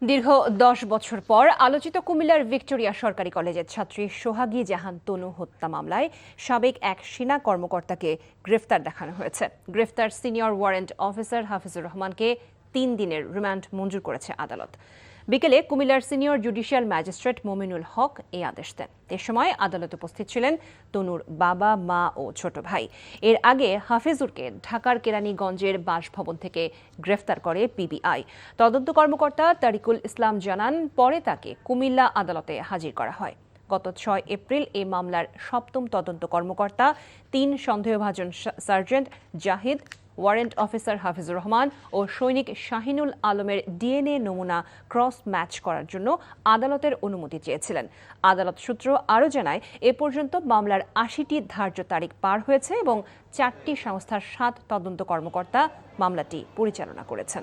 দীর্ঘ ১০ বছর পর আলোচিত কুমিল্লার ভিক্টোরিয়া সরকারি কলেজের ছাত্রী সোহাগী জাহান তনু হত্যা মামলায় সাবেক এক সেনা কর্মকর্তাকে গ্রেফতার দেখানো হয়েছে। গ্রেফতার সিনিয়র ওয়ারেন্ট অফিসার হাফিজুর রহমানকে ৩ দিনের রিমান্ড মঞ্জুর করেছে আদালত। বিকেলে কুমিল্লার senior judicial magistrate Mominul Haque এই আদেশ দেন। এ সময় আদালতে উপস্থিত ছিলেন তনুর বাবা, মা ও ছোট ভাই। এর আগে হাফিজুরকে ঢাকার কেরানীগঞ্জের বাসভবন থেকে গ্রেফতার করে পিবিআই। তদন্ত কর্মকর্তা তারিকুল ইসলাম জানান, পরে তাকে কুমিল্লা আদালতে হাজির করা হয়। গত ৬ এপ্রিল এই মামলার ৭ম তদন্ত কর্মকর্তা ৩ সন্দেহভাজন sergeant Zahid, warrant officer Hafizur Rahman ও সৈনিক শাহিনুল আলমের ডিএনএ নমুনা ক্রস ম্যাচ করার জন্য আদালতের অনুমতি চেয়েছিলেন। আদালত সূত্র আরও জানায়, এ পর্যন্ত মামলার ৮০টি ধার্য তারিখ পার হয়েছে এবং ৪টি সংস্থার ৭ তদন্ত কর্মকর্তা মামলাটি পরিচালনা করেছেন।